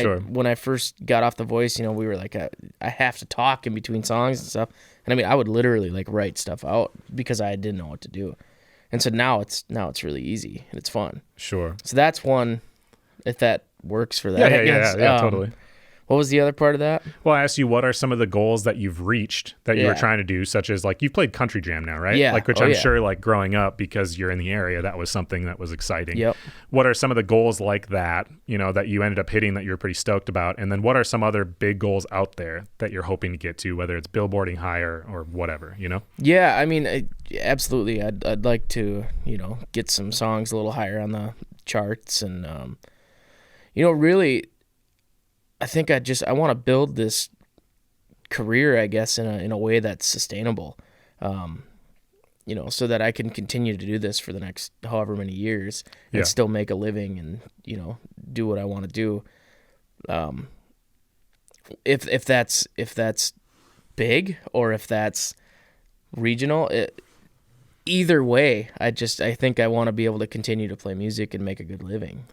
Sure. When I first got off The Voice, we were like, I have to talk in between songs and stuff, and I mean I would literally like write stuff out because I didn't know what to do, and so now it's really easy and it's fun. Sure. So that's one, if that works for that. Yeah, totally. What was the other part of that? Well, I asked you, what are some of the goals that you've reached that you were trying to do, such as like you've played Country Jam now, right? Yeah. Like, which I'm sure like growing up, because you're in the area, that was something that was exciting. Yep. What are some of the goals like that, that you ended up hitting that you're pretty stoked about? And then what are some other big goals out there that you're hoping to get to, whether it's billboarding higher or whatever, Yeah, I mean, absolutely. I'd like to, get some songs a little higher on the charts and, really, I think I want to build this career, I guess, in a way that's sustainable, so that I can continue to do this for the next however many years and still make a living and, do what I want to do. If that's big or if that's regional, either way, I think I want to be able to continue to play music and make a good living,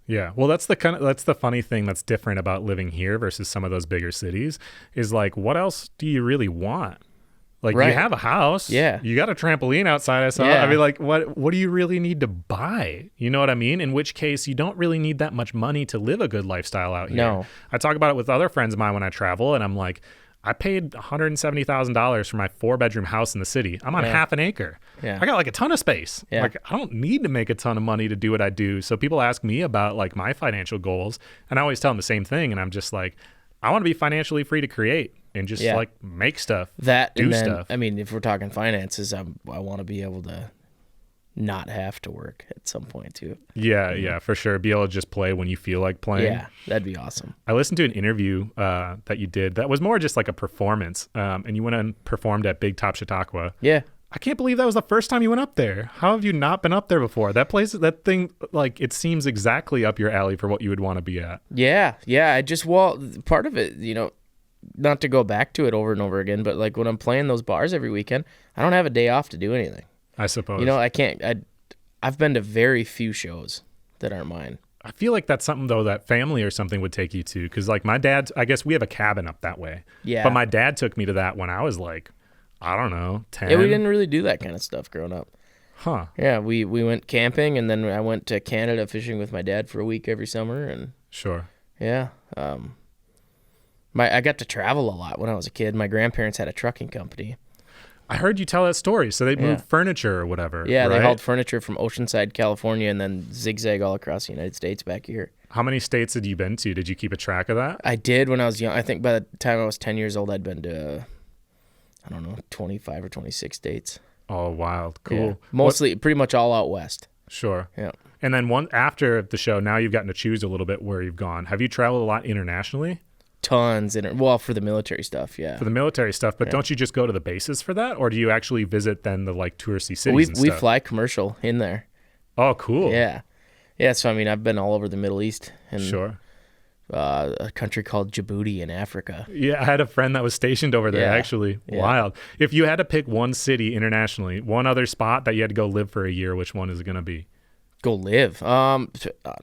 Yeah. Well, that's the funny thing that's different about living here versus some of those bigger cities is like, what else do you really want? Like you have a house. Yeah. You got a trampoline outside. I saw. Yeah. I mean, like what do you really need to buy? You know what I mean? In which case you don't really need that much money to live a good lifestyle out here. No. I talk about it with other friends of mine when I travel, and I'm like, I paid $170,000 for my 4-bedroom house in the city. I'm on half an acre. Yeah. I got like a ton of space. Yeah. Like I don't need to make a ton of money to do what I do. So people ask me about like my financial goals, and I always tell them the same thing. And I'm just like, I want to be financially free to create and just like make stuff, do stuff. I mean, if we're talking finances, I want to be able to not have to work at some point too. Yeah, for sure. Be able to just play when you feel like playing. Yeah, that'd be awesome. I listened to an interview that you did that was more just like a performance, and you went and performed at Big Top Chautauqua. Yeah. I can't believe that was the first time you went up there. How have you not been up there before? That place, that thing, like it seems exactly up your alley for what you would want to be at. Yeah. Part of it, not to go back to it over and over again, but like when I'm playing those bars every weekend, I don't have a day off to do anything. I suppose. I can't. I've been to very few shows that aren't mine. I feel like that's something though that family or something would take you to, because like my dad, I guess we have a cabin up that way. Yeah. But my dad took me to that when I was like, I don't know, 10. Yeah, we didn't really do that kind of stuff growing up. Huh. Yeah, we went camping, and then I went to Canada fishing with my dad for a week every summer, and sure. Yeah. I got to travel a lot when I was a kid. My grandparents had a trucking company. I heard you tell that story. So they moved furniture or whatever. Yeah, right? They hauled furniture from Oceanside, California, and then zigzag all across the United States back here. How many states had you been to? Did you keep a track of that? I did when I was young. I think by the time I was 10 years old, I'd been to, 25 or 26 states. Oh, wild. Cool. Yeah. Mostly, pretty much all out west. Sure. Yeah. And then after the show, now you've gotten to choose a little bit where you've gone. Have you traveled a lot internationally? tons. For the military stuff, yeah. For the military stuff, but don't you just go to the bases for that? Or do you actually visit then the like touristy cities and stuff? We fly commercial in there. Oh, cool. Yeah. Yeah, so I mean, I've been all over the Middle East. And, sure. A country called Djibouti in Africa. Yeah, I had a friend that was stationed over there, actually. Yeah. Wild. If you had to pick one city internationally, one other spot that you had to go live for a year, which one is it going to be? Go live?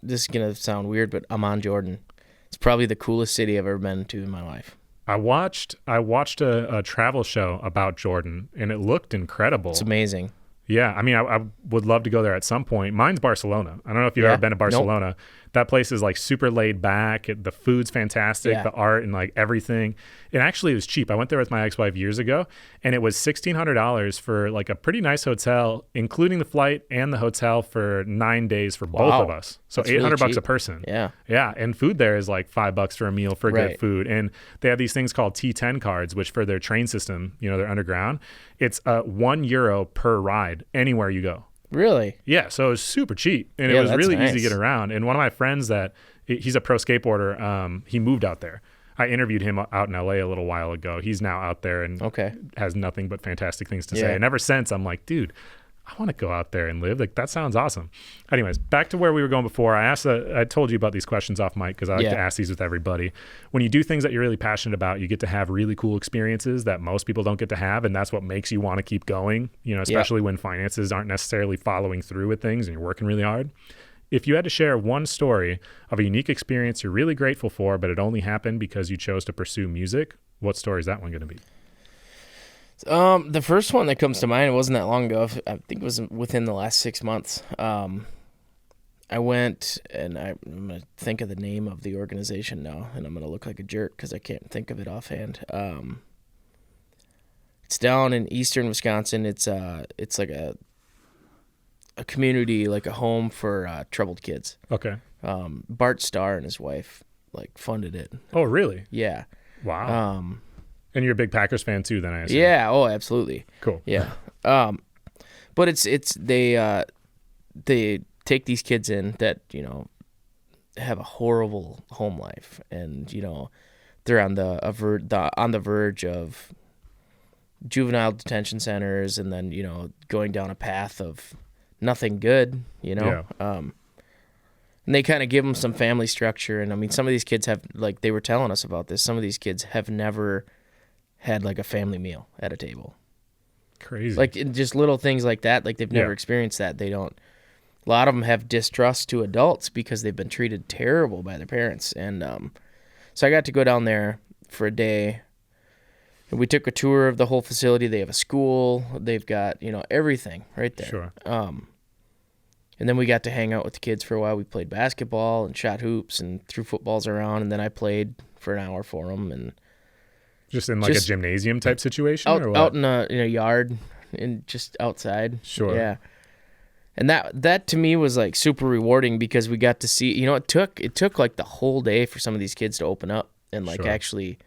This is going to sound weird, but Amman, Jordan. It's probably the coolest city I've ever been to in my life. I watched a travel show about Jordan, and it looked incredible. It's amazing. Yeah, I mean, I would love to go there at some point. Mine's Barcelona. I don't know if you've ever been to Barcelona. Nope. That place is like super laid back. The food's fantastic, the art and like everything. And actually, it was cheap. I went there with my ex-wife years ago, and it was $1,600 for like a pretty nice hotel, including the flight and the hotel for 9 days for both of us. So that's $800 really a person. Yeah. Yeah, and food there is like $5 for a meal for good food. And they have these things called T10 cards, which for their train system, they're underground. It's €1 per ride anywhere you go. Really? Yeah, so it was super cheap, and it was really easy to get around. And one of my friends he's a pro skateboarder, he moved out there. I interviewed him out in LA a little while ago. He's now out there and has nothing but fantastic things to say. And ever since, I'm like, dude, I want to go out there and live. Like, that sounds awesome. Anyways, back to where we were going before. I told you about these questions off mic because I like to ask these with everybody. When you do things that you're really passionate about, you get to have really cool experiences that most people don't get to have, and that's what makes you want to keep going, especially when finances aren't necessarily following through with things and you're working really hard. If you had to share one story of a unique experience you're really grateful for, but it only happened because you chose to pursue music, what story is that one going to be? The first one that comes to mind, it wasn't that long ago. I think it was within the last 6 months. I went, and I'm going to think of the name of the organization now, and I'm going to look like a jerk because I can't think of it offhand. It's down in eastern Wisconsin. It's like a community, like a home for troubled kids. Okay. Bart Starr and his wife funded it. Oh, really? Yeah. Wow. And you're a big Packers fan too, then I assume. Yeah. Oh, absolutely. Cool. Yeah. But they take these kids in that have a horrible home life, and they're on the verge of juvenile detention centers, and then going down a path of nothing good. And they kind of give them some family structure, and I mean, some of these kids have, like, they were telling us about this. Some of these kids have never had like a family meal at a table. Crazy. Like, just little things like that. Like, they've never experienced that. They don't. A lot of them have distrust to adults because they've been treated terrible by their parents. And so I got to go down there for a day. And we took a tour of the whole facility. They have a school. They've got everything right there. Sure. And then we got to hang out with the kids for a while. We played basketball and shot hoops and threw footballs around. And then I played for an hour for them. And just in like a gymnasium type situation, or what? Out in a yard, and just outside. Sure. Yeah. And that to me was like super rewarding because we got to see. It took like the whole day for some of these kids to open up and actually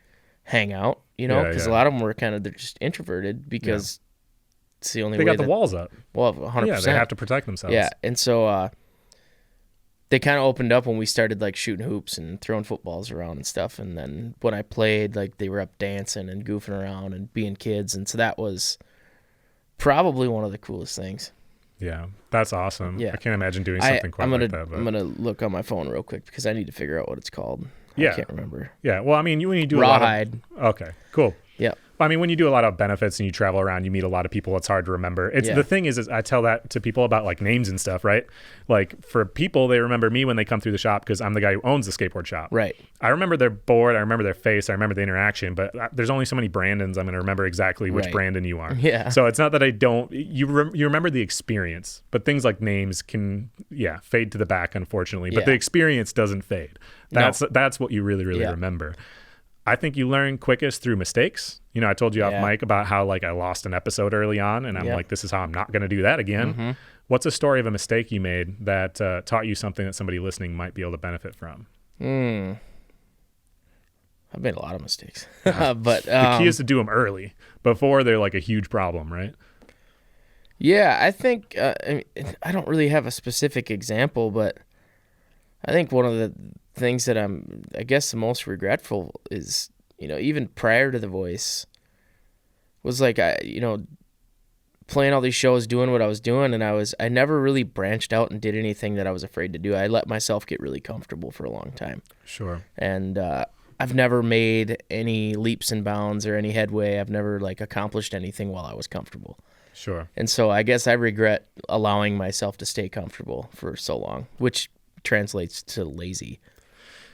hang out. Because a lot of them were they're just introverted because it's the only way. They got the walls up. Well, 100%. Yeah, they have to protect themselves. Yeah, and so they kind of opened up when we started like shooting hoops and throwing footballs around and stuff. And then when I played, like, they were up dancing and goofing around and being kids. And so that was probably one of the coolest things. Yeah, that's awesome. Yeah. I can't imagine doing something like that. But I'm gonna look on my phone real quick because I need to figure out what it's called. Yeah. I can't remember. Yeah, well, I mean, when you do Rawhide. Okay, cool. Yeah. I mean, when you do a lot of benefits and you travel around, you meet a lot of people. It's hard to remember. The thing is I tell that to people about like names and stuff, right? Like, for people, they remember me when they come through the shop because I'm the guy who owns the skateboard shop. Right. I remember their board. I remember their face. I remember the interaction. But there's only so many Brandons I'm going to remember exactly which Brandon you are. Yeah. So it's not that I don't. You remember the experience, but things like names can fade to the back, unfortunately. But the experience doesn't fade. That's what you really remember. I think you learn quickest through mistakes. I told you off mic about how like I lost an episode early on, and I'm like, this is how I'm not going to do that again. Mm-hmm. What's a story of a mistake you made that taught you something that somebody listening might be able to benefit from? I've made a lot of mistakes, but the key is to do them early before they're like a huge problem, right? Yeah, I think I don't really have a specific example, but I think one of things that I guess the most regretful is, even prior to The Voice was like, playing all these shows, doing what I was doing, and I never really branched out and did anything that I was afraid to do. I let myself get really comfortable for a long time. Sure. And I've never made any leaps and bounds or any headway. I've never like accomplished anything while I was comfortable. Sure. And so I guess I regret allowing myself to stay comfortable for so long, which translates to lazy.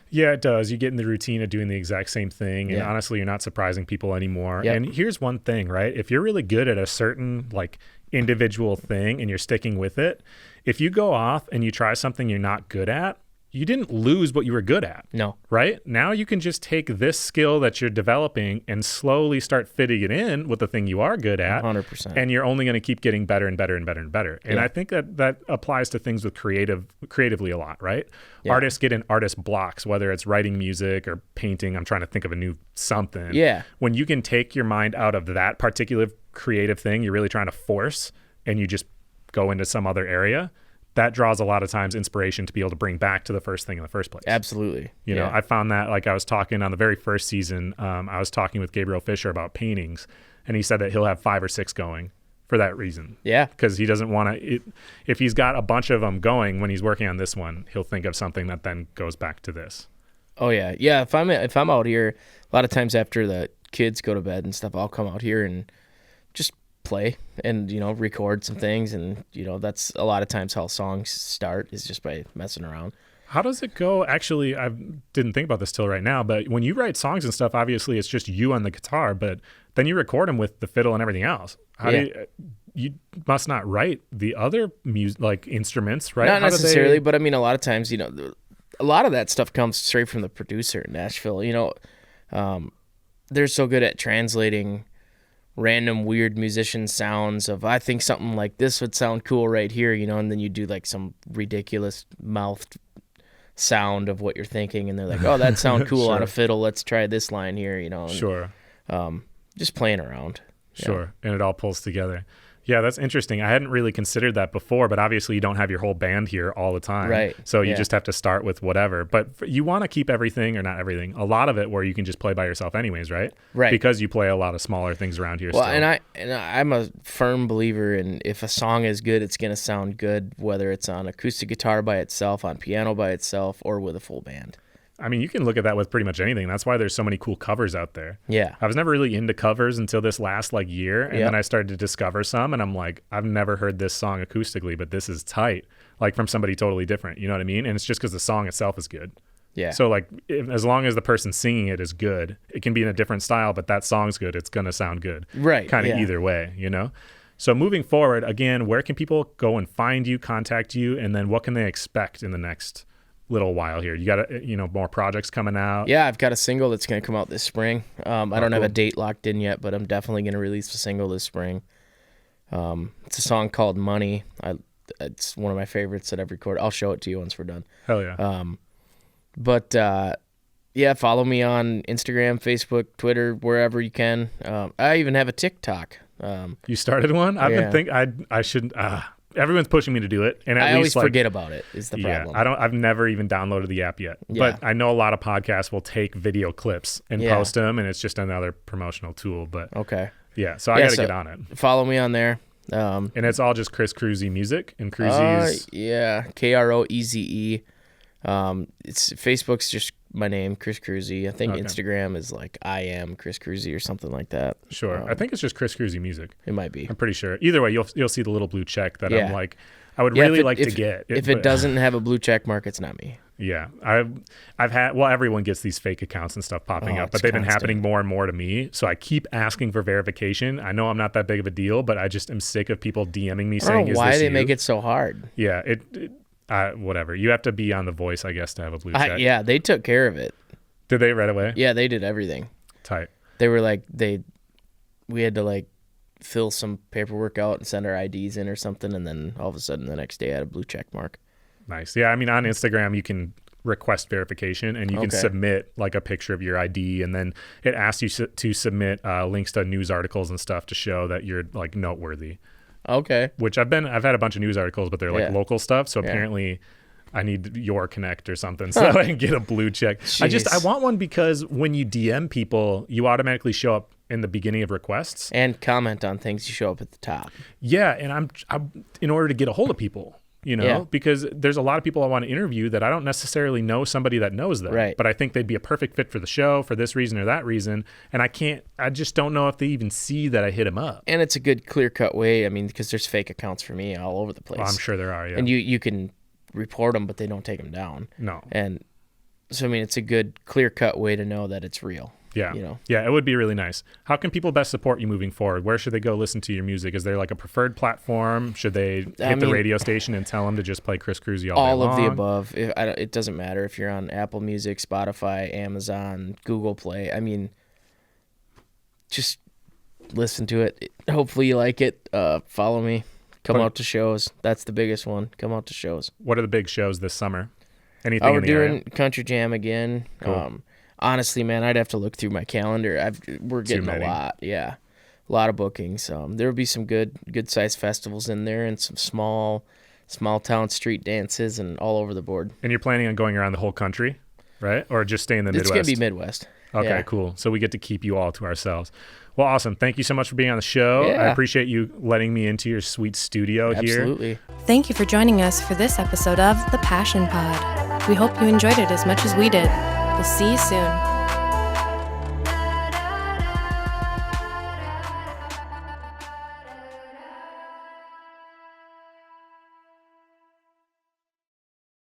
Yeah, it does. You get in the routine of doing the exact same thing. And honestly, you're not surprising people anymore. Yep. And here's one thing, right? If you're really good at a certain like individual thing and you're sticking with it, if you go off and you try something you're not good at, you didn't lose what you were good at. No. Right? Now you can just take this skill that you're developing and slowly start fitting it in with the thing you are good at. 100%. And you're only going to keep getting better and better and better and better. And I think that applies to things with creatively a lot, right? Yeah. Artists get in artist blocks, whether it's writing music or painting. I'm trying to think of a new something. Yeah. When you can take your mind out of that particular creative thing you're really trying to force and you just go into some other area, that draws a lot of times inspiration to be able to bring back to the first thing in the first place. Absolutely. You know, I found that, like, I was talking on the very first season, I was talking with Gabriel Fisher about paintings, and he said that he'll have 5 or 6 going for that reason. Yeah. Because he doesn't want to, if he's got a bunch of them going when he's working on this one, he'll think of something that then goes back to this. Oh yeah. Yeah. If I'm out here, a lot of times after the kids go to bed and stuff, I'll come out here and just play and, record some things. And, that's a lot of times how songs start, is just by messing around. How does it go? Actually, I didn't think about this till right now, but when you write songs and stuff, obviously it's just you on the guitar, but then you record them with the fiddle and everything else. How do you must not write the other music, like instruments, right? Not necessarily, but I mean, a lot of times, a lot of that stuff comes straight from the producer in Nashville. They're so good at translating random weird musician sounds of, I think something like this would sound cool right here, and then you do like some ridiculous mouthed sound of what you're thinking, and they're like, oh, that sound cool on a fiddle, let's try this line here, and, sure. Just playing around. Sure. And it all pulls together. Yeah, that's interesting. I hadn't really considered that before, but obviously you don't have your whole band here all the time. Right. So you just have to start with whatever. But you want to keep everything, or not everything, a lot of it where you can just play by yourself anyways, right? Right. Because you play a lot of smaller things around here still. And I'm a firm believer in, if a song is good, it's going to sound good, whether it's on acoustic guitar by itself, on piano by itself, or with a full band. I mean, you can look at that with pretty much anything. That's why there's so many cool covers out there. Yeah. I was never really into covers until this last year. And then I started to discover some, and I'm like, I've never heard this song acoustically, but this is tight. Like from somebody totally different. You know what I mean? And it's just because the song itself is good. Yeah. So as long as the person singing it is good, it can be in a different style, but that song's good. It's going to sound good. Right. Kind of either way, So moving forward, again, where can people go and find you, contact you, and then what can they expect in the next little while here? You got more projects coming out? Yeah, I've got a single that's going to come out this spring. I don't have a date locked in yet, but I'm definitely going to release a single this spring. It's a song called Money. It's one of my favorites that I've recorded. I'll show it to you once we're done. Hell yeah. Follow me on Instagram, Facebook, Twitter, wherever you can. I even have a TikTok. You started one? I've been thinking I shouldn't. Everyone's pushing me to do it, and I always forget about it. Is the problem? I've never even downloaded the app yet. Yeah. But I know a lot of podcasts will take video clips and post them, and it's just another promotional tool. But okay, so I got to get on it. Follow me on there. And it's all just Kroeze music, and Kroeze's Kroeze. It's Facebook's just my name, Chris Kroeze. I think Instagram is I am Chris Kroeze or something like that. Sure. I think it's just Chris Kroeze music. It might be. I'm pretty sure. Either way, you'll see the little blue check that I'm like, I would really like to get. If it doesn't have a blue check mark, it's not me. Yeah. I've had, everyone gets these fake accounts and stuff popping up, but they've been happening more and more to me. So I keep asking for verification. I know I'm not that big of a deal, but I just am sick of people DMing me saying, is this why they you? make it so hard. Yeah. Whatever. You have to be on The Voice, I guess, to have a blue check. Yeah, they took care of it. Did they right away? Yeah, they did everything. Tight. They were we had to fill some paperwork out and send our IDs in or something, and then all of a sudden the next day I had a blue check mark. Nice. Yeah, I mean, on Instagram you can request verification, and you can submit a picture of your ID, and then it asks you to submit links to news articles and stuff to show that you're noteworthy. Okay. Which I've had a bunch of news articles, but they're local stuff, so apparently I need your connect or something so I can get a blue check. Jeez. I want one because when you DM people, you automatically show up in the beginning of requests. And comment on things, you show up at the top. Yeah, and I'm in order to get a hold of people, because there's a lot of people I want to interview that I don't necessarily know somebody that knows them. Right. But I think they'd be a perfect fit for the show for this reason or that reason. And I just don't know if they even see that I hit them up. And it's a good clear-cut way, because there's fake accounts for me all over the place. Well, I'm sure there are, yeah. And you can report them, but they don't take them down. No. And so, it's a good clear-cut way to know that it's real. Yeah. Yeah, it would be really nice. How can people best support you moving forward? Where should they go listen to your music? Is there like a preferred platform? Should they hit the radio station and tell them to just play Chris Kroeze all day long? All of the above. It doesn't matter if you're on Apple Music, Spotify, Amazon, Google Play. Just listen to it. Hopefully you like it. Follow me. Come out to shows. That's the biggest one. Come out to shows. What are the big shows this summer? Anything we're in the doing area? Country Jam again. Cool. Honestly, man, I'd have to look through my calendar. We're getting a lot. Yeah. A lot of bookings. There will be some good sized festivals in there and some small town street dances and all over the board. And you're planning on going around the whole country, right? Or just stay in the Midwest? It's going to be Midwest. Okay, yeah. Cool. So we get to keep you all to ourselves. Well, awesome. Thank you so much for being on the show. Yeah. I appreciate you letting me into your sweet studio here. Absolutely. Thank you for joining us for this episode of The Passion Pod. We hope you enjoyed it as much as we did. We'll see you soon.